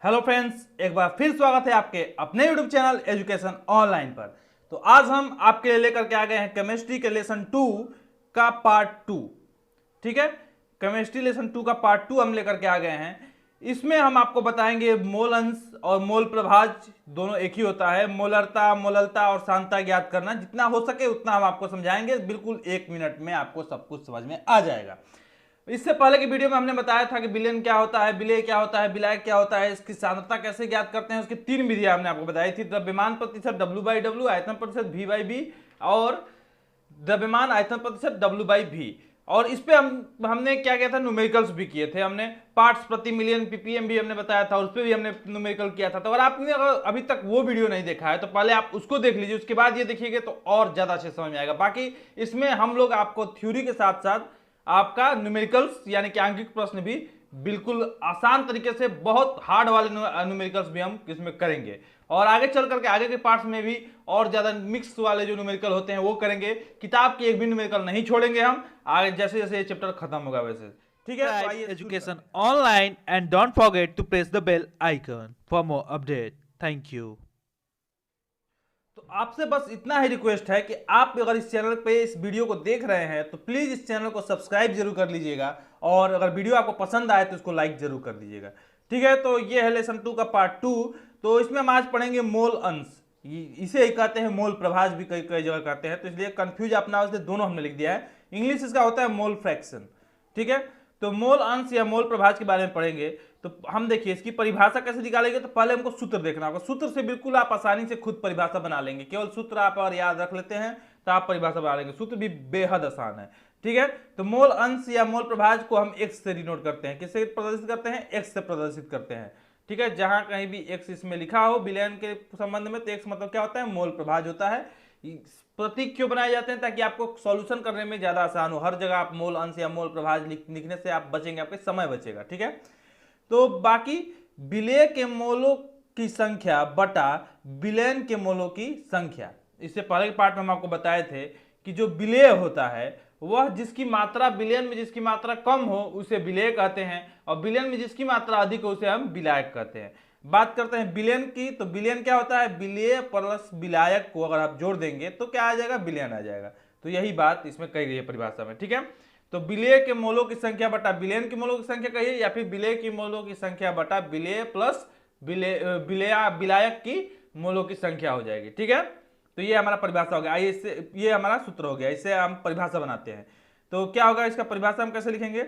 Hello friends, एक बार फिर स्वागत है आपके अपने यूट्यूब चैनल एजुकेशन ऑनलाइन पर। तो आज हम आपके लिए लेकर के आ गए हैं केमिस्ट्री के लेसन 2 का पार्ट 2। ठीक है, केमिस्ट्री लेसन 2 का पार्ट 2 हम लेकर के आ गए हैं। इसमें हम आपको बताएंगे मोल अंश और मोल प्रभाज दोनों एक ही होता है। मोलरता, मोललता और सांद्रता ज्ञात करना, जितना हो सके उतना हम आपको समझाएंगे। बिल्कुल 1 मिनट में आपको सब कुछ समझ में आ जाएगा। इससे पहले की वीडियो में हमने बताया था कि विलेन क्या होता है, विलेय क्या होता है, विलायक क्या होता है, इसकी सांद्रता कैसे ज्ञात करते हैं। उसकी 3 विधियां हमने आपको बताई थी। द्रव्यमान प्रतिशत W/W, आयतन प्रतिशत V/V और द्रव्यमान आयतन प्रतिशत W/V। और इस पे हमने क्या किया था, न्यूमेरिकल्स भी किए थे। हमने पार्ट्स प्रति मिलियन ppm भी हमने बताया था, उस पर भी हमने न्यूमेरिकल किया था। तो अगर आपने अभी तक वो वीडियो नहीं देखा है तो पहले आप उसको देख लीजिए, उसके बाद ये देखिएगा तो और ज्यादा अच्छे समझ में आएगा। बाकी इसमें हम लोग आपको थ्योरी के साथ साथ आपका न्यूमेरिकल्स यानी कि आंकिक प्रश्न भी बिल्कुल आसान तरीके से, बहुत हार्ड वाले न्यूमेरिकल्स भी हम इसमें करेंगे। और आगे चल करके आगे के पार्ट्स में भी और ज्यादा मिक्स वाले जो न्यूमेरिकल होते हैं वो करेंगे। किताब की एक भी न्यूमेरिकल नहीं छोड़ेंगे हम, आगे जैसे जैसे ये चैप्टर खत्म होगा वैसे। ठीक है, तो आइए Education online and don't forget to press the bell icon for more update. Thank you. तो आपसे बस इतना ही रिक्वेस्ट है कि आप अगर इस चैनल पे इस वीडियो को देख रहे हैं तो प्लीज इस चैनल को सब्सक्राइब जरूर कर लीजिएगा, और अगर वीडियो आपको पसंद आए तो इसको लाइक जरूर कर दीजिएगा। ठीक है, तो ये है लेसन 2 का पार्ट 2। तो इसमें हम आज पढ़ेंगे मोल अंश। इसे ही कहते हैं मोल प्रभाज भी कई कई जगह कहते हैं, तो इसलिए कंफ्यूज अपना इसलिए दोनों हमने लिख दिया है। इंग्लिश इसका होता है मोल फ्रैक्शन। ठीक है, तो मोल अंश या मोल प्रभाज के बारे में पढ़ेंगे। तो हम देखिए इसकी परिभाषा कैसे निकालेंगे। तो पहले हमको सूत्र देखना होगा। सूत्र से बिल्कुल आप आसानी से खुद परिभाषा बना लेंगे। केवल सूत्र आप अगर याद रख लेते हैं तो आप परिभाषा बना लेंगे। सूत्र भी बेहद आसान है। ठीक है, तो मोल अंश या मोल प्रभाज को हम एक्स से डिनोट करते हैं। किससे प्रदर्शित करते हैं? एक्स से प्रदर्शित करते हैं। ठीक है, जहां कहीं भी एक्स इसमें लिखा हो विलयन के संबंध में तो एक्स मतलब क्या होता है? मोल प्रभाज होता है। प्रतीक क्यों बनाए जाते हैं? ताकि आपको सॉल्यूशन करने में ज्यादा आसान हो। हर जगह आप मोल अंश या मोल प्रभाज लिखने से आप बचेंगे, आपके समय बचेगा। ठीक है, तो बाकी विलेय के मोलों की संख्या बटा विलयन के मोलों की संख्या। इससे पहले के पार्ट में हम आपको बताए थे कि जो विलेय होता है वह जिसकी मात्रा विलयन में जिसकी मात्रा कम हो उसे विलेय कहते हैं, और विलयन में जिसकी मात्रा अधिक हो उसे हम विलायक कहते हैं। बात करते हैं विलयन की, तो विलयन क्या होता है? विलेय प्लस विलायक को अगर आप जोड़ देंगे तो क्या आ जाएगा? विलयन आ जाएगा। तो यही बात इसमें कही गई है परिभाषा में। ठीक है, तो विलेय के मोलों की संख्या बटा विलयन की मोलों की संख्या कहिए, या फिर विलेय की मोलों की संख्या बटा विलेय प्लस विलायक की मोलों की संख्या हो जाएगी। ठीक है, तो ये हमारा परिभाषा हो गया। आइए इससे, ये हमारा सूत्र हो गया, इससे हम परिभाषा बनाते हैं। तो क्या होगा इसका परिभाषा हम कैसे लिखेंगे?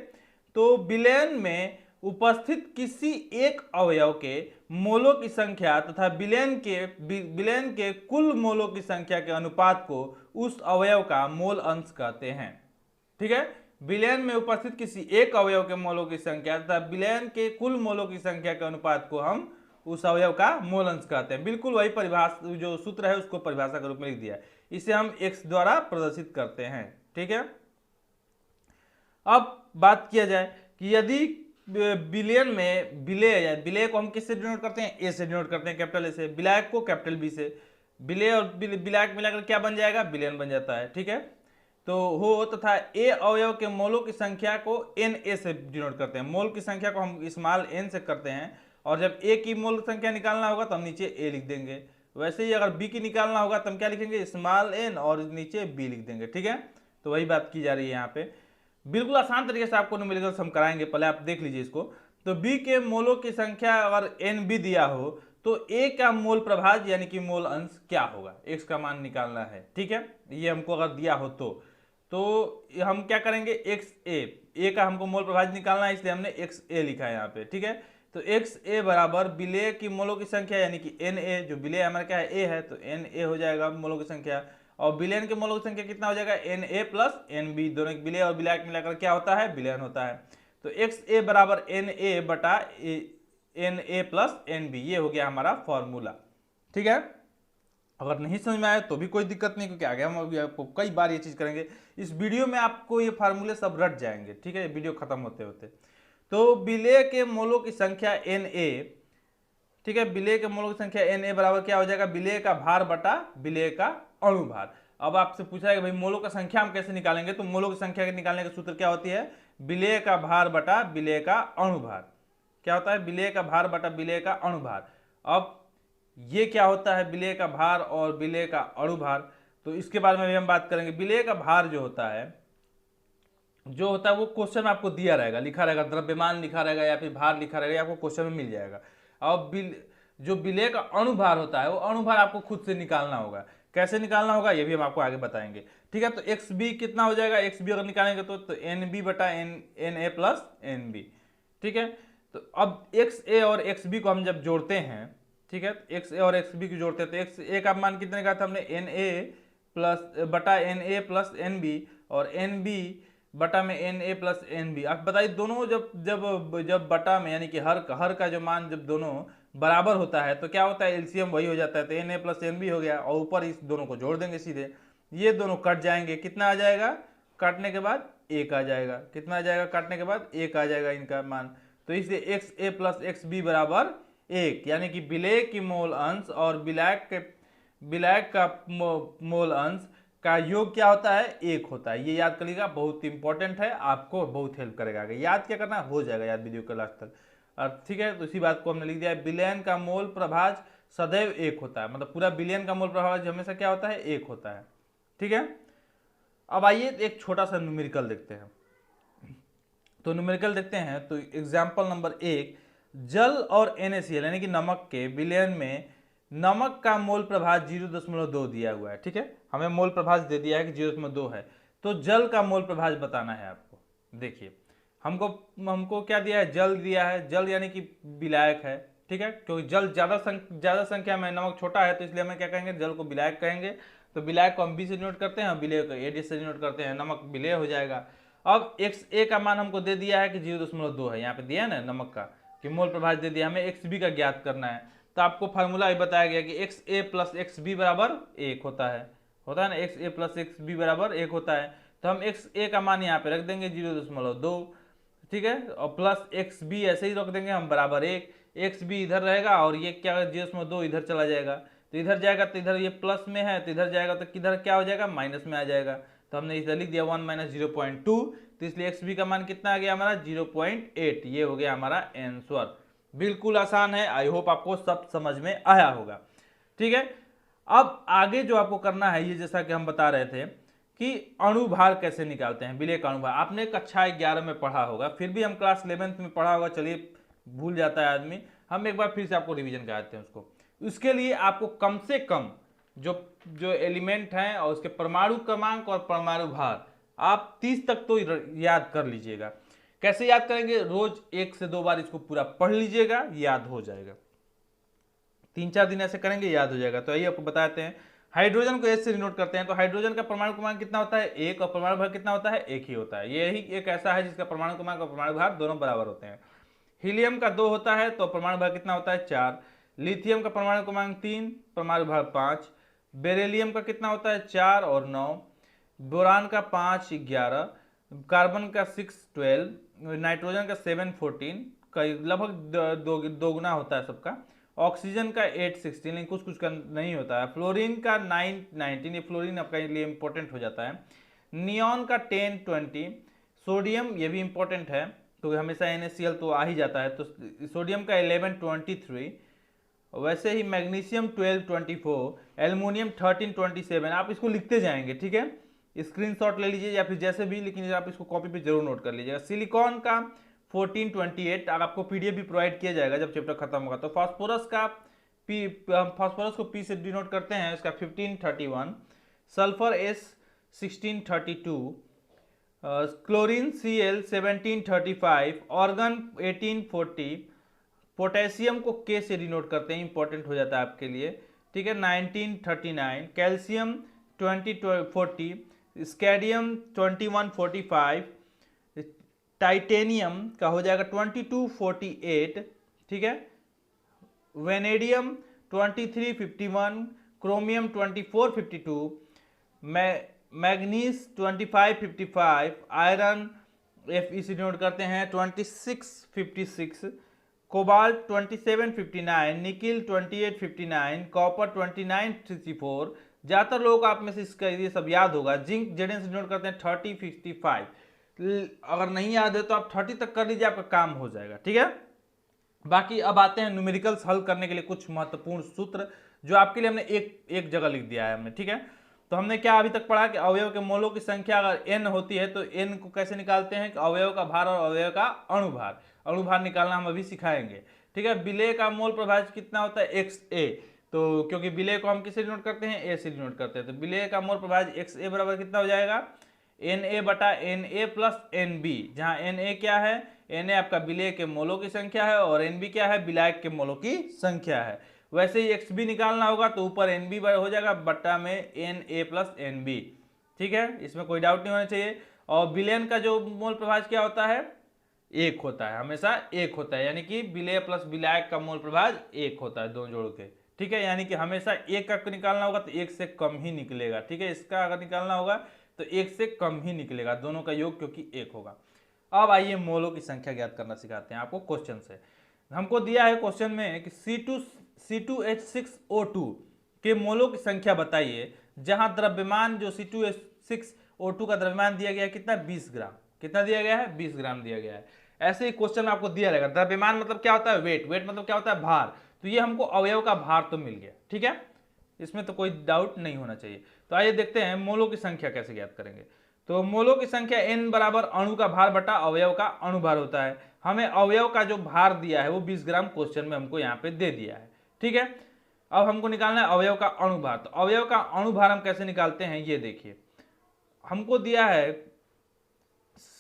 तो विलयन में उपस्थित किसी एक अवयव के मोलों की संख्या तथा विलयन के कुल मोलों की संख्या के अनुपात को उस अवयव का मोल अंश कहते हैं। ठीक है, विलयन में उपस्थित किसी एक अवयव के मोलों की संख्या तथा विलयन के कुल मोलों की संख्या के अनुपात को हम उस अवयव का मोल अंश कहते हैं। बिल्कुल वही परिभाषा, जो सूत्र है उसको परिभाषा के रूप में लिख दिया है। इसे हम x द्वारा प्रदर्शित करते हैं। ठीक है, अब बात किया जाए कि यदि विलयन में विलेय को हम किससे डिनोट करते हैं? ए से डिनोट करते हैं, कैपिटल ए से। विलायक को कैपिटल बी से। विलेय और विलायक मिलाकर क्या बन जाएगा? विलयन बन जाता है। ठीक है, तो हो तथा ए अवयव के मोलों की संख्या को एन ए से डिनोट करते हैं। मोल की संख्या को हम स्मॉल एन से करते हैं, और जब ए की मोल संख्या निकालना होगा तो हम नीचे ए लिख देंगे। वैसे ही अगर बी की निकालना होगा तो हम क्या लिखेंगे? स्मॉल एन और नीचे बी लिख देंगे। ठीक है, तो वही बात की जा रही है यहाँ पे। बिल्कुल आसान तरीके से आपको न्यूमेरिकल्स हम कराएंगे, पहले आप देख लीजिए इसको। तो बी के मोलों की संख्या अगर एन बी दिया हो तो ए का मोल प्रभाज यानी कि मोल अंश क्या होगा? एक्स का मान निकालना है। ठीक है, ये हमको अगर दिया हो तो हम क्या करेंगे? एक्स ए का हमको मोल प्रभाज निकालना है, इसलिए हमने एक्स ए लिखा है यहाँ पे। ठीक है, तो एक्स ए बराबर विलेय की मोलों की संख्या यानी कि एन ए, जो विलेय हमारा क्या है? ए है, तो एन ए हो जाएगा मोलों की संख्या। और विलयन के मोलों की संख्या कितना हो जाएगा? N A plus n B. दोनों विलेय और विलायक मिलाकर क्या होता है? विलयन होता है। तो एक्स ए बराबर एन ए बटा n A plus n B, ये हो गया हमारा फॉर्मूला। ठीक है, अगर नहीं समझ में आया तो भी कोई दिक्कत नहीं, क्योंकि आगे हम अभी आपको कई बार ये चीज करेंगे। इस वीडियो में आपको ये फार्मूले सब रट जाएंगे। ठीक है, वीडियो खत्म होते होते। तो विलेय के मोलों की संख्या एन ए। ठीक है, विलेय के मोलों की संख्या एन ए बराबर क्या हो जाएगा? विलेय का भार बटा विलेय का अणु भार। अब आपसे पूछा है कि भाई मोलों का संख्या हम कैसे निकालेंगे? तो मोलों की संख्या के निकालने का सूत्र क्या होती है? विलेय का भार बटा विलेय का अणु भार। क्या होता है, विलेय का भार बटा विलेय का अणुभार। अब ये क्या होता है, विलेय का भार और विलेय का अणुभार, तो इसके बारे में भी हम बात करेंगे। विलेय का भार जो होता है वो क्वेश्चन में आपको दिया रहेगा, लिखा रहेगा, द्रव्यमान लिखा रहेगा या फिर भार लिखा रहेगा, आपको क्वेश्चन में मिल जाएगा। अब जो विलेय का अणुभार होता है वो अणुभार आपको खुद से निकालना होगा। कैसे निकालना होगा ये भी हम आपको आगे बताएंगे, ठीक है। तो एक्स बी कितना हो जाएगा, एक्स बी अगर निकालेंगे तो एन बी बटा n A plus n B, ठीक है। तो अब एक्स ए और एक्स बी को हम जब जोड़ते हैं, ठीक है, एक्स ए और एक्स बी को जोड़ते हैं तो एक्स ए का मान कितने का था हमने, एन ए प्लस बटा n A plus n B, और एन बी बटा में n A plus n B. आप बताइए दोनों जब जब जब बटा में यानी कि हर का जो मान जब दोनों बराबर होता है तो क्या होता है, एलसीएम वही हो जाता है, तो n A plus n B हो गया, और ऊपर इस दोनों को जोड़ देंगे सीधे, ये दोनों कट जाएंगे, कितना आ जाएगा, काटने के बाद एक आ जाएगा, कितना आ जाएगा, काटने के बाद एक आ जाएगा इनका मान। तो इसलिए एक्स ए प्लस एक्स बी बराबर एक, यानी कि विलेय की मोल अंश और विलायक का मोल अंश का योग क्या होता है, एक होता है। ये याद करिएगा, बहुत इंपॉर्टेंट है, आपको बहुत हेल्प करेगा। याद क्या करना हो जाएगा याद वीडियो के लास्ट तक, और ठीक है। तो इसी बात को हमने लिख दिया है, विलयन का मोल प्रभाज सदैव एक होता है, मतलब पूरा विलयन का मोल प्रभाज हमेशा क्या होता है, एक होता है, ठीक है। अब आइए एक छोटा सा न्यूमेरिकल देखते हैं। तो न्यूमेरिकल देखते हैं, तो एग्जाम्पल नंबर 1, जल और NaCl यानी कि नमक के विलयन में नमक का मोल प्रभाज 0.2 दिया हुआ है, ठीक है। हमें मोल प्रभाज दे दिया है कि 0.2 है, तो जल का मोल प्रभाज बताना है आपको। देखिए हमको क्या दिया है, जल दिया है, जल यानी कि विलायक है, ठीक है, क्योंकि जल ज्यादा संख्या में, नमक छोटा है, तो इसलिए हमें क्या कहेंगे, जल को विलायक कहेंगे। तो विलायक को हम बी से डिनोट करते हैं, विलेय को ए से डिनोट करते हैं, नमक विलेय हो जाएगा। अब एक्स ए का मान हमको दे दिया है कि 0.2 है, यहाँ पे दिया है ना नमक का कि मोल प्रभाज दे दिया, हमें एक्स बी का ज्ञात करना है। तो आपको फार्मूला भी बताया गया कि एक्स ए प्लस एक्स बी बराबर एक होता है ना, एक्स ए प्लस एक्स बी बराबर एक होता है। तो हम एक्स ए का मान यहाँ पे रख देंगे 0.2, ठीक है, और प्लस एक्स बी ऐसे ही रख देंगे हम बराबर एक, एक्स बी इधर रहेगा और ये क्या 0.2 इधर चला जाएगा, तो इधर जाएगा तो इधर ये प्लस में है, तो इधर जाएगा तो किधर क्या हो जाएगा, माइनस में आ जाएगा। तो हमने इधर लिख दिया 1 - 0.2, तो इसलिए एक्स बी का मान कितना आ गया हमारा 0.8, ये हो गया हमारा आंसर। बिल्कुल आसान है, आई होप आपको सब समझ में आया होगा, ठीक है। अब आगे जो आपको करना है, ये जैसा कि हम बता रहे थे कि अणुभार कैसे निकालते हैं, विलेय का अणुभार आपने कक्षा 11 में पढ़ा होगा, फिर भी हम क्लास 11th में पढ़ा होगा, चलिए भूल जाता है आदमी, हम एक बार फिर से आपको रिवीजन कराते हैं उसको। उसके लिए आपको कम से कम जो एलिमेंट हैं और उसके परमाणु क्रमांक और परमाणु भार आप 30 तक तो याद कर लीजिएगा। कैसे याद करेंगे, रोज 1 से 2 बार इसको पूरा पढ़ लीजिएगा, याद हो जाएगा। 3-4 दिन ऐसे करेंगे, याद हो जाएगा। तो आइए आपको बताते हैं, हाइड्रोजन को एच से डिनोट करते हैं, तो हाइड्रोजन का परमाणु क्रमांक कितना होता है, एक, और परमाणु भार कितना होता है, एक ही होता है। यही एक ऐसा है जिसका परमाणु क्रमांक और परमाणु भार दोनों बराबर होते हैं। हीलियम का 2 होता है, तो परमाणु भार कितना होता है, 4। लिथियम का परमाणु क्रमांक 3, परमाणु भार 5। बेरिलियम का कितना होता है, 4 और 9। बोरान का 5, 11। कार्बन का 6, 12। नाइट्रोजन का 7, 14, का लगभग दोगुना होता है सबका। ऑक्सीजन का 8, 16, लेकिन कुछ का नहीं होता है। फ्लोरीन का 9, 19, ये फ्लोरीन आपका लिए इंपॉर्टेंट हो जाता है। नियॉन का 10, 20। सोडियम ये भी इंपॉर्टेंट है क्योंकि हमेशा NaCl तो आ ही जाता है, तो सोडियम का 11, 23। वैसे ही मैग्नीशियम 12, 24। एल्युमिनियम 13, 27। आप इसको लिखते जाएंगे, ठीक है, स्क्रीनशॉट ले लीजिए या फिर जैसे भी, लेकिन आप इसको कॉपी पे जरूर नोट कर लीजिएगा। सिलिकॉन का 14, 28, आपको PDF भी प्रोवाइड किया जाएगा जब चैप्टर खत्म होगा। तो फास्फोरस का फास्फोरस को P से डिनोट करते हैं, इसका 15, 31। Sulphur S 16, 32। Chlorine Cl 17, 35। Organ 18, 40। Potassium को K से डिनोट करते हैं, इंपॉर्टेंट हो जाता है आपके लिए, ठीक है, 19, 39। कैल्शियम 20, 40। स्कैडियम 21, 45। टाइटेनियम का हो जाएगा 22, 48, ठीक है। Vanadium 23, 51। Chromium 24, 52। Manganese 25, 55। Iron Fe से डिनोट करते हैं 26, 56। कोबाल्ट 27, 59। निकिल 28, 59। कॉपर 29, 64। ज्यादातर लोग आप में से इसका ये सब याद होगा। जिंक Zn से डिनोट करते हैं 30, 55। अगर नहीं याद है तो आप 30 तक कर लीजिए, आपका काम हो जाएगा, ठीक है। बाकी अब आते हैं न्यूमेरिकल्स हल करने के लिए कुछ महत्वपूर्ण सूत्र जो आपके लिए हमने एक जगह लिख दिया है हमने, ठीक है। तो हमने क्या अभी तक पढ़ा कि अवयव के मोलों की संख्या अगर n होती है तो n को कैसे निकालते हैं कि अवयव का भार और अवयव का अणुभार निकालना हम अभी सिखाएंगे, ठीक है। विलेय का मोल प्रभाज्य कितना होता है XA, तो क्योंकि विलेय को हम किससे डिनोट करते हैं, A से डिनोट करते हैं, तो विलेय का मोल प्रभाज्य XA बराबर कितना हो जाएगा, Na बटा Na प्लस Nb, जहाँ Na क्या है, Na आपका विलेय के मोलों की संख्या है और Nb क्या है, विलायक के मोलों की संख्या है। वैसे ही XB निकालना होगा तो ऊपर Nb हो जाएगा बट्टा में Na प्लस Nb, ठीक है, इसमें कोई डाउट नहीं होना चाहिए। और विलयन का जो मोल प्रभाज्य क्या होता है, एक होता है, हमेशा एक होता है, यानी कि विलेय प्लस विलायक का मोल प्रभाज्य एक होता है दोनों जोड़ के, ठीक है। यानी कि हमेशा एक का निकालना होगा तो एक से कम ही निकलेगा, ठीक है। इसका अगर निकालना होगा तो एक से कम ही निकलेगा, दोनों का योग क्योंकि एक होगा। अब आइए मोलों की संख्या ज्ञात करना सिखाते हैं आपको क्वेश्चन से। हमको दिया है क्वेश्चन में कि C2H6O2 के मोलों की संख्या बताइए, जहां द्रव्यमान जो C2H6O2 का द्रव्यमान दिया गया है कितना, 20 ग्राम, कितना दिया गया है, 20 ग्राम दिया गया है। ऐसे ही क्वेश्चन आपको दिया रहेगा, द्रव्यमान मतलब क्या होता है, वेट, वेट मतलब क्या होता है, भार, तो ये हमको अवयव का भार तो मिल गया, ठीक है, इसमें तो कोई डाउट नहीं होना चाहिए। तो आइए देखते हैं मोलों की संख्या कैसे ज्ञात करेंगे। तो मोलों की संख्या n बराबर अणु का भार बटा अवयव का अणुभार होता है। हमें अवयव का जो भार दिया है वो 20 ग्राम क्वेश्चन में हमको यहाँ पे दे दिया है, ठीक है। अब हमको निकालना है अवयव का अणुभार। तो अवयव का अणुभार हम कैसे निकालते हैं, ये देखिए, हमको दिया है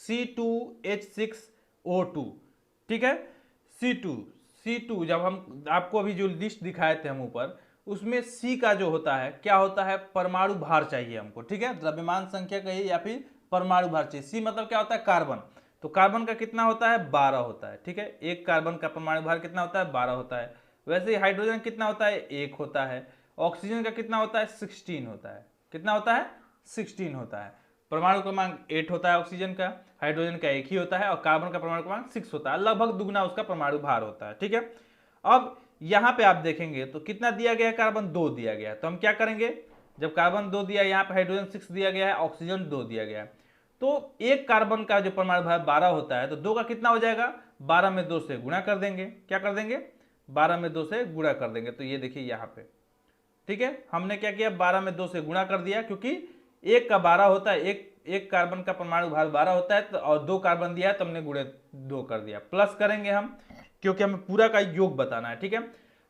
C2H6O2, ठीक है। C2 जब हम आपको अभी जो लिस्ट दिखाए थे हम ऊपर, उसमें C का जो होता है क्या होता है, परमाणु भार चाहिए हमको, ठीक है। द्रव्यमान संख्या कहिए या फिर परमाणु भार चाहिए। C मतलब क्या होता है, कार्बन, तो कार्बन का कितना होता है, 12 होता है, ठीक है। एक कार्बन का परमाणु भार कितना होता है, 12 होता है। वैसे ही हाइड्रोजन कितना होता है, 1 होता है। ऑक्सीजन का कितना होता है, 16 होता है, कितना होता है, 16 होता है। परमाणु क्रमांक 8 होता है ऑक्सीजन का, हाइड्रोजन का 1 ही होता है, और कार्बन का परमाणु क्रमांक 6 होता है, लगभग दुगना उसका परमाणु भार होता है, ठीक है। अब यहाँ पे आप देखेंगे तो कितना दिया गया है, कार्बन 2 दिया गया है, तो हम क्या करेंगे, जब कार्बन 2 दिया, यहाँ पे हाइड्रोजन 6 दिया गया है, ऑक्सीजन 2 दिया गया है, तो एक कार्बन का जो परमाणु भार 12 होता है, तो 2 का कितना हो जाएगा, 12 में 2 से गुणा कर देंगे, क्या कर देंगे, 12 में 2 से गुणा कर देंगे। तो ये देखिए यहाँ पे, ठीक है, हमने क्या किया, 12 में 2 से गुणा कर दिया, क्योंकि एक का 12 होता है, एक कार्बन का परमाणु भार 12 होता है, तो और 2 कार्बन दिया है तो हमने गुणे 2 कर दिया। प्लस करेंगे हम, क्योंकि हमें पूरा का योग बताना है, ठीक है।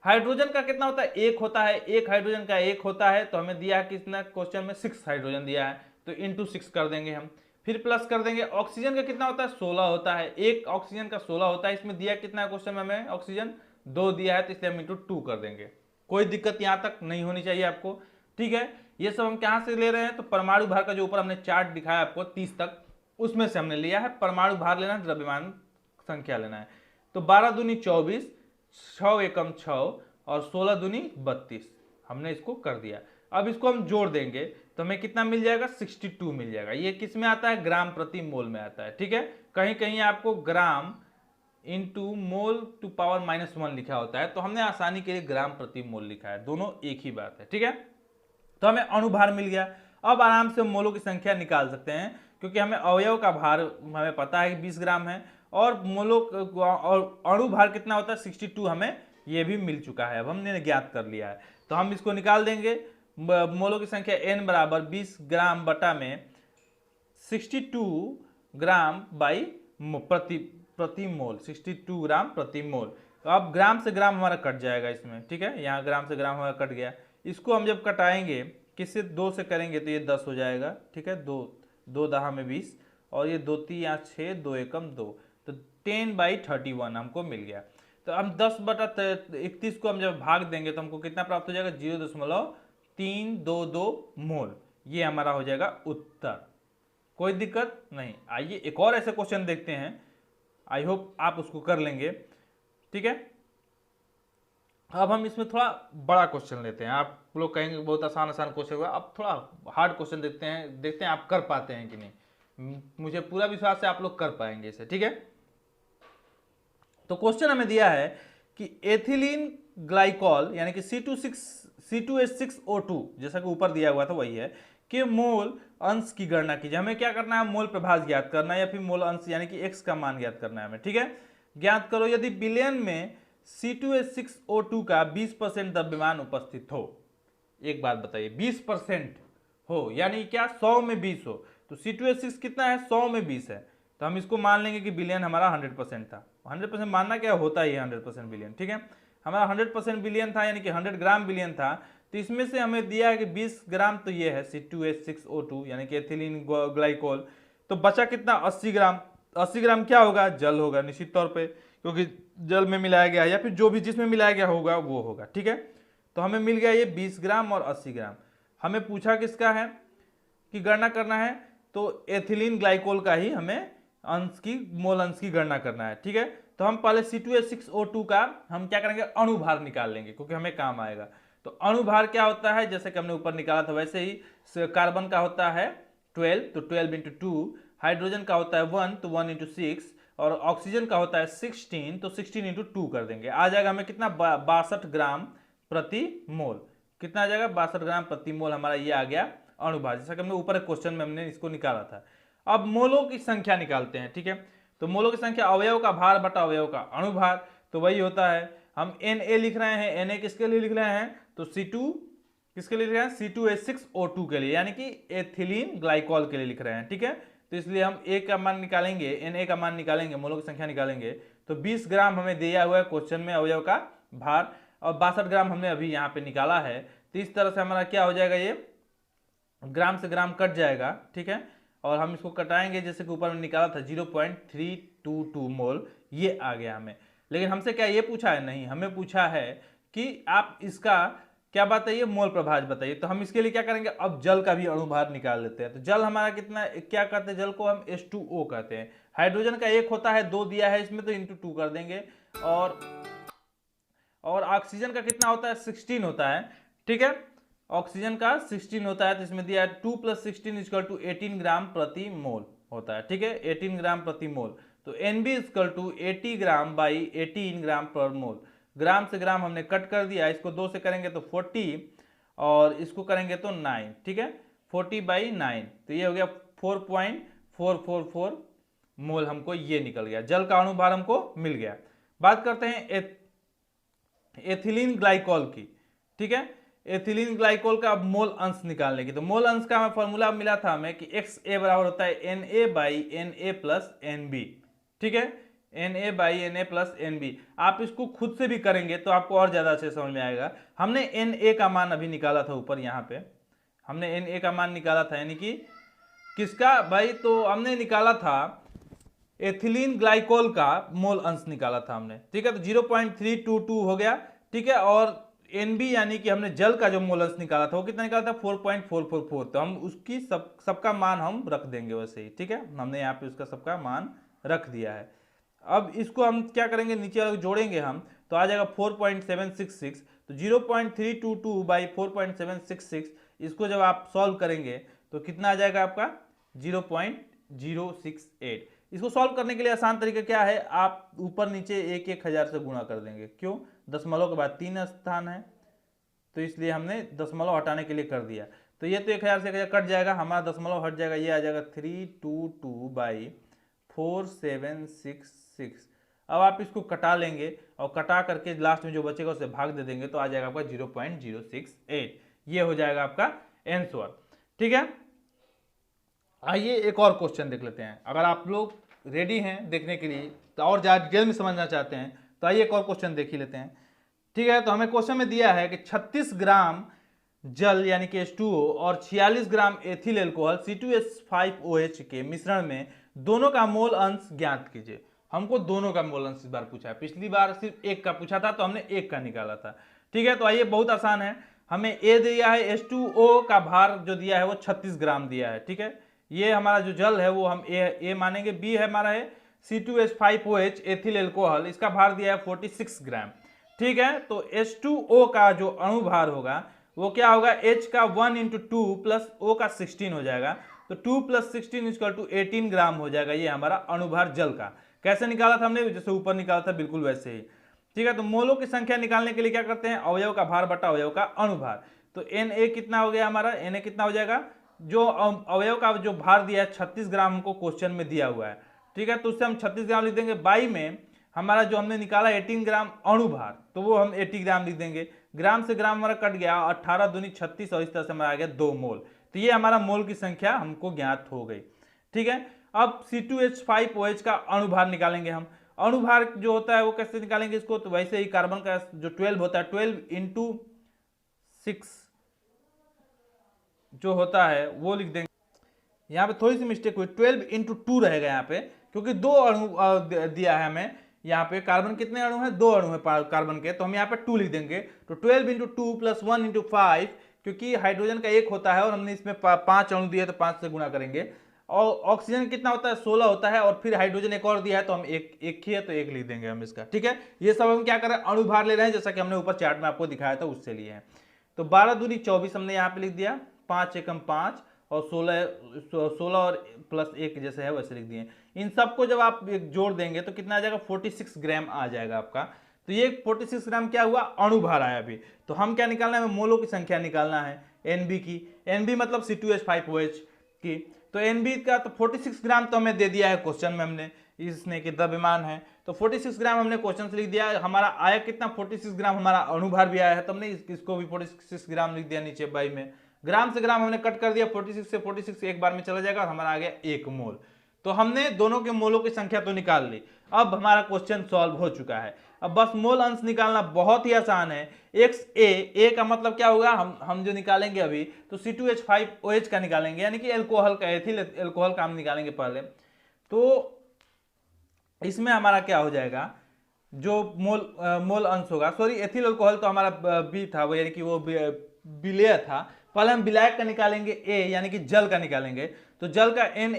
हाइड्रोजन का कितना होता है, 1 होता है, एक हाइड्रोजन का 1 होता है, तो हमें दिया है कितना, क्वेश्चन में 6 हाइड्रोजन दिया है, तो इंटू 6 कर देंगे हम, फिर प्लस कर देंगे। ऑक्सीजन का कितना होता है, 16 होता है, एक ऑक्सीजन का 16 होता है, इसमें दिया कितना है क्वेश्चन में हमें, ऑक्सीजन 2 दिया है, तो इसलिए हम इंटू 2 कर देंगे। कोई दिक्कत यहां तक नहीं होनी चाहिए आपको, ठीक है। ये सब हम कहां से ले रहे हैं, तो परमाणु भार का जो ऊपर हमने चार्ट दिखाया आपको 30 तक, उसमें से हमने लिया है। परमाणु भार लेना है, द्रव्यमान संख्या लेना है, तो 12 दूनी 24, 6 एकम 6 और 16 दूनी 32, हमने इसको कर दिया। अब इसको हम जोड़ देंगे तो हमें कितना मिल जाएगा, 62 मिल जाएगा। ये किस में आता है, ग्राम प्रति मोल में आता है, ठीक है। कहीं कहीं आपको gram into mole to power -1 लिखा होता है, तो हमने आसानी के लिए ग्राम प्रति मोल लिखा है, दोनों एक ही बात है, ठीक है। तो हमें अणुभार मिल गया। अब आराम से मोलों की संख्या निकाल सकते हैं, क्योंकि हमें अवयव का भार हमें पता है कि 20 ग्राम है, और मोलों और अणु भार कितना होता है, 62 हमें ये भी मिल चुका है, अब हमने ज्ञात कर लिया है। तो हम इसको निकाल देंगे, मोलों की संख्या n बराबर 20 ग्राम बटा में 62 ग्राम बाई प्रति मोल, 62 ग्राम प्रति मोल। तो अब ग्राम से ग्राम हमारा कट जाएगा इसमें, ठीक है, यहाँ ग्राम से ग्राम हमारा कट गया। इसको हम जब कटाएंगे, किससे, 2 से करेंगे तो ये 10 हो जाएगा, ठीक है, 2 दहा में 20, और ये 2 3 यहाँ 6, 2 एकम 2, तो 10/31 हमको मिल गया। तो हम 10/31 को हम जब भाग देंगे तो हमको कितना प्राप्त हो जाएगा, 0.322 मोल, ये हमारा हो जाएगा उत्तर। कोई दिक्कत नहीं। आइए एक और ऐसे क्वेश्चन देखते हैं, आई होप आप उसको कर लेंगे, ठीक है। अब हम इसमें थोड़ा बड़ा क्वेश्चन लेते हैं। आप लोग कहेंगे बहुत आसान आसान क्वेश्चन हुआ, अब थोड़ा हार्ड क्वेश्चन देखते हैं आप कर पाते हैं कि नहीं। मुझे पूरा विश्वास है आप लोग कर पाएंगे इसे, ठीक है। तो क्वेश्चन हमें दिया है कि एथिलीन ग्लाइकॉल यानी कि C2H6O2, जैसा कि ऊपर दिया हुआ था वही है, कि मोल अंश की गणना कीजिए। हमें क्या करना है, मोल प्रभाज्य ज्ञात करना है, या फिर मोल अंश यानी कि x का मान ज्ञात करना है हमें, ठीक है। ज्ञात करो यदि विलयन में C2H6O2 का 20% द्रव्यमान उपस्थित हो। एक बात बताइए, 20% हो यानी क्या 100 में 20 हो, तो C2H6 कितना है 100 में 20 है, तो हम इसको मान लेंगे कि बिलियन हमारा 100% था। 100% मानना क्या होता ही है 100% बिलियन, ठीक है। हमारा 100% बिलियन था यानी कि 100 ग्राम बिलियन था, तो इसमें से हमें दिया है कि 20 ग्राम, तो ये है C2H6O2 यानी कि एथिलीन ग्लाइकोल। तो बचा कितना 80 ग्राम। 80 ग्राम क्या होगा, जल होगा निश्चित तौर पे, क्योंकि जल में मिलाया गया या फिर जो भी जिसमें मिलाया गया होगा वो होगा, ठीक है। तो हमें मिल गया ये 20 ग्राम और 80 ग्राम। हमें पूछा किसका है कि गणना करना है, तो एथिलीन ग्लाइकोल का ही हमें अंश की मोल अंश की गणना करना है, ठीक है। तो हम पहले C2H6O2 का हम क्या करेंगे, अणुभार निकाल लेंगे क्योंकि हमें काम आएगा। तो अणुभार क्या होता है, जैसे कि हमने ऊपर निकाला था वैसे ही, कार्बन का होता है 12, तो 12 इंटू 2, हाइड्रोजन का होता है 1, तो 1 इंटू 6, और ऑक्सीजन का होता है 16, तो 16 इंटू 2 कर देंगे। आ जाएगा हमें कितना 62 ग्राम प्रति मोल। कितना आ जाएगा 62 ग्राम प्रति मोल, हमारा ये आ गया अणुभार, जैसा कि हमने ऊपर क्वेश्चन में हमने इसको निकाला था। अब मोलों की संख्या निकालते हैं, ठीक है। तो मोलों की संख्या अवयव का भार बटा अवयव का अणुभार, तो वही होता है। हम Na लिख रहे हैं, Na किसके लिए लिख रहे हैं, तो C2 किसके लिए लिख रहे हैं, C2H6O2 के लिए, यानी कि एथिलीन ग्लाइकोल के लिए लिख रहे हैं, ठीक है। तो इसलिए हम A का मान निकालेंगे, Na का मान निकालेंगे, मोलों की संख्या निकालेंगे, तो 20 ग्राम हमें दिया हुआ है क्वेश्चन में अवयव का भार, और 62 ग्राम हमने अभी यहाँ पे निकाला है। तो इस तरह से हमारा क्या हो जाएगा, ये ग्राम से ग्राम कट जाएगा, ठीक है। और हम इसको कटाएंगे, जैसे कि ऊपर में निकाला था 0.322 मोल, ये आ गया हमें। लेकिन हमसे क्या ये पूछा है, नहीं, हमें पूछा है कि आप इसका क्या बताइए, मोल प्रभाज बताइए। तो हम इसके लिए क्या करेंगे, अब जल का भी अणुभार निकाल लेते हैं। तो जल हमारा कितना, क्या कहते हैं जल को, हम H2O कहते हैं। हाइड्रोजन का 1 होता है, 2 दिया है इसमें, तो इंटू 2 कर देंगे। और ऑक्सीजन का कितना होता है, 16 होता है, ठीक है। ऑक्सीजन का 16 होता है, तो इसमें दिया है 2 + 16 = 18 ग्राम प्रति मोल होता है, ठीक है, 18 ग्राम प्रति मोल। तो NB = 80 ग्राम बाई 18 ग्राम पर मोल। ग्राम से ग्राम हमने कट कर दिया, इसको 2 से करेंगे तो 40, और इसको करेंगे तो 9, ठीक है, 40/9, तो ये हो गया 4.444 मोल, हमको ये निकल गया, जल का अणुभार हमको मिल गया। बात करते हैं एथिलीन ग्लाइकोल की, ठीक है। एथिलीन ग्लाइकोल का अब मोल अंश निकालने की, तो मोल अंश का हमें फॉर्मूला मिला था हमें कि XA बराबर होता है Na/Na + Nb, ठीक है, Na/Na + Nb। आप इसको खुद से भी करेंगे तो आपको और ज्यादा अच्छे समझ में आएगा। हमने Na का मान अभी निकाला था, ऊपर यहाँ पे हमने Na का मान निकाला था, यानी कि किसका भाई, तो हमने निकाला था एथिलीन ग्लाइकोल का मोल अंश निकाला था हमने, ठीक है। तो 0.322 हो गया, ठीक है। और Nb यानी कि हमने जल का जो मोल अंश निकाला था वो कितना निकाला था 4.444, तो हम उसकी सबका मान हम रख देंगे वैसे ही, ठीक है। हमने यहाँ पे उसका सबका मान रख दिया है। अब इसको हम क्या करेंगे, नीचे वाले जोड़ेंगे हम, तो आ जाएगा 4.766। तो 0.322 बाई 4.766, इसको जब आप सॉल्व करेंगे तो कितना आ जाएगा आपका 0.068। इसको सॉल्व करने के लिए आसान तरीका क्या है, आप ऊपर नीचे 1,000 से गुणा कर देंगे। क्यों, दशमलव के बाद 3 स्थान है, तो इसलिए हमने दशमलव हटाने के लिए कर दिया। तो ये तो 1,000 से 1,000 कट जाएगा, हमारा दशमलव हट जाएगा, ये आ जाएगा 322/4766। अब आप इसको कटा लेंगे, और कटा करके लास्ट में जो बचेगा उसे भाग दे देंगे, तो आ जाएगा आपका 0.068। ये हो जाएगा आपका आंसर, ठीक है। आइए एक और क्वेश्चन देख लेते हैं। अगर आप लोग रेडी हैं देखने के लिए, तो और ज़्यादा डिटेल में समझना चाहते हैं, तो आइए एक और क्वेश्चन देख ही लेते हैं, ठीक है। तो हमें क्वेश्चन में दिया है कि 36 ग्राम जल यानी कि H2O और 46 ग्राम एथिल एल्कोहल C2H5OH के मिश्रण में दोनों का मोल अंश ज्ञात कीजिए। हमको दोनों का मोल अंश इस बार पूछा है, पिछली बार सिर्फ एक का पूछा था, तो हमने एक का निकाला था, ठीक है। तो आइए, बहुत आसान है। हमें A दिया है, H2O का भार जो दिया है वो 36 ग्राम दिया है, ठीक है। ये हमारा जो जल है वो हम A मानेंगे। B है हमारा है C2H5OH एथिल एल्कोहल, इसका भार दिया है 46 ग्राम, ठीक है। तो H2O का जो अणुभार होगा वो क्या होगा, H का 1 × 2 + O का 16 हो जाएगा, तो 2 + 16 = 18 ग्राम हो जाएगा। ये हमारा अणुभार जल का। कैसे निकाला था हमने, जैसे ऊपर निकाला था बिल्कुल वैसे ही, ठीक है। तो मोलों की संख्या निकालने के लिए क्या करते हैं, अवयव का भार बटा अवयव का अणुभार। तो Na कितना हो गया हमारा, Na कितना हो जाएगा, जो अवयव का जो भार दिया है 36 ग्राम हमको क्वेश्चन में दिया हुआ है, ठीक है। तो उससे हम 36 ग्राम लिख देंगे, बाई में हमारा जो हमने निकाला 18 ग्राम अणुभार, तो वो हम 80 ग्राम लिख देंगे। ग्राम से ग्राम हमारा कट गया, 18 दूनी 36 और इस तरह से हमारा आ गया 2 मोल। तो ये हमारा मोल की संख्या हमको ज्ञात हो गई। ठीक है, अब C2H5OH का अणुभार निकालेंगे हम। अणुभार जो होता है वो कैसे निकालेंगे इसको, तो वैसे ही कार्बन का जो 12 होता है, 12 × 6 जो होता है वो लिख देंगे। यहाँ पे थोड़ी सी मिस्टेक हुई, 12 × 2 रहेगा यहाँ पे, क्योंकि 2 अणु दिया है हमें। यहाँ पे कार्बन कितने अणु हैं, 2 अणु है कार्बन के, तो हम यहाँ पे 2 लिख देंगे। तो 12 × 2 + 1 × 5, क्योंकि हाइड्रोजन का 1 होता है और हमने इसमें 5 अणु दिए तो 5 से गुणा करेंगे। और ऑक्सीजन कितना होता है, 16 होता है, और फिर हाइड्रोजन एक और दिया है तो हम एक ही है तो 1 लिख देंगे हम इसका। ठीक है, ये सब हम क्या कर रहे हैं, अणुभार ले रहे हैं, जैसा कि हमने ऊपर चार्ट में आपको दिखाया था उससे लिए हैं। तो 12 दूनी 24 हमने यहाँ पे लिख दिया, 5 एकम 5 और 16 और प्लस 1 जैसे है वैसे लिख दिए। इन सबको जब आप एक जोड़ देंगे तो कितना आ जाएगा, 46 ग्राम आ जाएगा आपका। तो ये 46 ग्राम क्या हुआ, अणुभार आया अभी। तो हम क्या निकालना है, हमें मोलों की संख्या निकालना है, Nb की। Nb मतलब C2H5OH की। तो Nb का तो 46 ग्राम तो हमें दे दिया है क्वेश्चन में हमने, इसने कि द्रव्यमान है, तो 46 ग्राम हमने क्वेश्चन से लिख दिया। हमारा आया कितना, 46 ग्राम हमारा अणुभार भी आया है, तो हमने इसको भी 46 ग्राम लिख दिया नीचे बाई में। ग्राम से ग्राम हमने कट कर दिया, 46 से 46 एक बार में चला जाएगा और हमारा आ गया 1 मोल। तो हमने दोनों के मोलों की संख्या तो निकाल ली। अब हमारा क्वेश्चन सॉल्व हो चुका है। अब बस मोल अंश निकालना बहुत ही आसान है। XA का मतलब क्या होगा, हम जो निकालेंगे अभी तो C2H5OH का निकालेंगे, यानी कि एल्कोहल का, एथिल एल्कोहल का हम निकालेंगे पहले। तो इसमें हमारा क्या हो जाएगा, जो मोल अंश होगा, सॉरी एथिल अल्कोहल तो हमारा बी था, वो यानी कि वो विलेय था। पहले हम विलायक का निकालेंगे A, यानी कि जल का निकालेंगे। तो जल का Na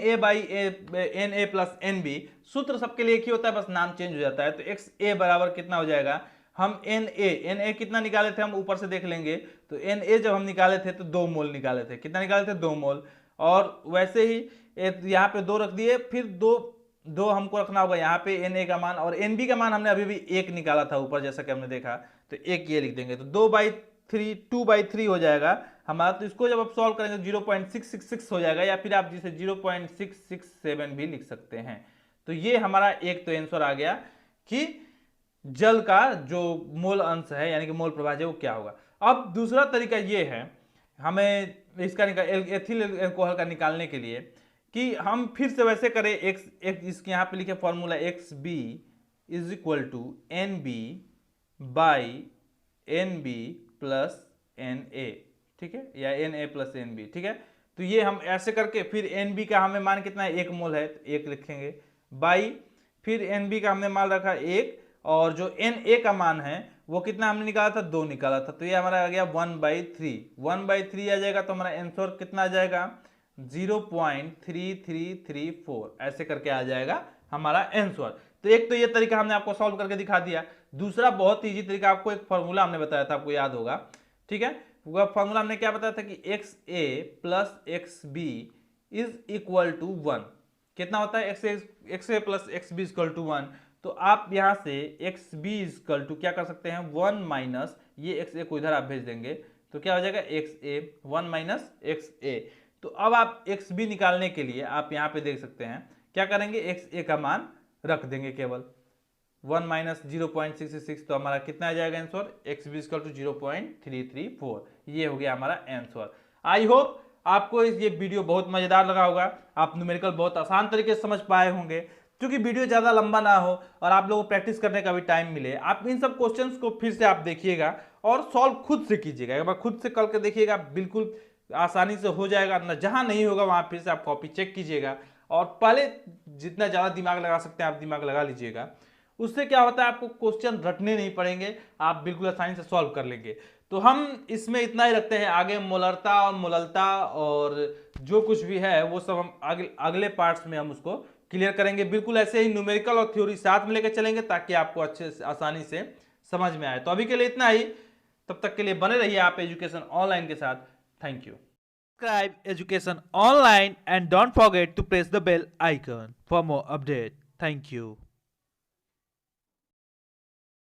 + Nb, सूत्र सबके लिए एक ही होता है, बस नाम चेंज हो जाता है। तो XA बराबर कितना हो जाएगा, हम Na कितना निकाले थे, हम ऊपर से देख लेंगे। तो Na जब हम निकाले थे तो 2 मोल निकाले थे, कितना निकाले थे, 2 मोल। और वैसे ही यहाँ पे 2 रख दिए, फिर दो हमको रखना होगा यहाँ पे Na का मान, और Nb का मान हमने अभी भी 1 निकाला था ऊपर, जैसा कि हमने देखा, तो 1 ये लिख देंगे। तो 2/3 हो जाएगा हमारा। तो इसको जब आप सॉल्व करेंगे 0.666 हो जाएगा, या फिर आप जिसे 0.667 भी लिख सकते हैं। तो ये हमारा एक तो आंसर आ गया कि जल का जो मोल अंश है, यानी कि मोल प्रभाव है, वो क्या होगा। अब दूसरा तरीका ये है हमें इसका एथिल अल्कोहल का निकालने के लिए, कि हम फिर से वैसे करें। इसके यहाँ पे लिखे formula XB = NB / NB + Na, ठीक है, या Na + Nb, ठीक है। तो ये हम ऐसे करके, फिर Nb का हमें मान कितना है, 1 मोल है, तो 1 लिखेंगे, बाई फिर Nb का हमने मान रखा 1, और जो Na का मान है वो कितना हमने निकाला था, 2 निकाला था। तो ये हमारा आ गया 1/3 आ जाएगा। तो हमारा आंसर कितना आ जाएगा, 0.3334 ऐसे करके आ जाएगा हमारा आंसर। तो एक तो ये तरीका हमने आपको सॉल्व करके दिखा दिया। दूसरा बहुत इजी तरीका, आपको एक फॉर्मूला हमने बताया था, आपको याद होगा, ठीक है। वह फॉर्मूला हमने क्या बताया था कि XA + XB = 1। कितना होता है, XA + XB = 1। तो आप यहां से XB = क्या कर सकते हैं, 1 - ये XA को इधर आप भेज देंगे, तो क्या हो जाएगा, XA 1 - XA। तो अब आप XB निकालने के लिए आप यहाँ पे देख सकते हैं क्या करेंगे, XA का मान रख देंगे केवल 1 - 0.666, तो हमारा कितना आ जाएगा आंसर, XB = 0.334। ये हो गया हमारा आंसर। आई होप आपको ये वीडियो बहुत मजेदार लगा होगा, आप न्यूमेरिकल बहुत आसान तरीके से समझ पाए होंगे। क्योंकि वीडियो ज़्यादा लंबा ना हो और आप लोगों को प्रैक्टिस करने का भी टाइम मिले, आप इन सब क्वेश्चंस को फिर से आप देखिएगा और सॉल्व खुद से कीजिएगा। एक बार खुद से करके देखिएगा, बिल्कुल आसानी से हो जाएगा ना। जहां नहीं होगा वहां फिर से आप कॉपी चेक कीजिएगा, और पहले जितना ज़्यादा दिमाग लगा सकते हैं आप दिमाग लगा लीजिएगा। उससे क्या होता है, आपको क्वेश्चन रटने नहीं पड़ेंगे, आप बिल्कुल आसानी से सॉल्व कर लेंगे। तो हम इसमें इतना ही रखते हैं। आगे मोलरता और मोललता और जो कुछ भी है वो सब हम अगले पार्ट्स में हम उसको क्लियर करेंगे। बिल्कुल ऐसे ही न्यूमेरिकल और थ्योरी साथ में लेकर चलेंगे ताकि आपको अच्छे से आसानी से समझ में आए। तो अभी के लिए इतना ही, तब तक के लिए बने रहिए आप एजुकेशन ऑनलाइन के साथ। Thank you. Subscribe Education Online and don't forget to press the bell icon for more update. Thank you.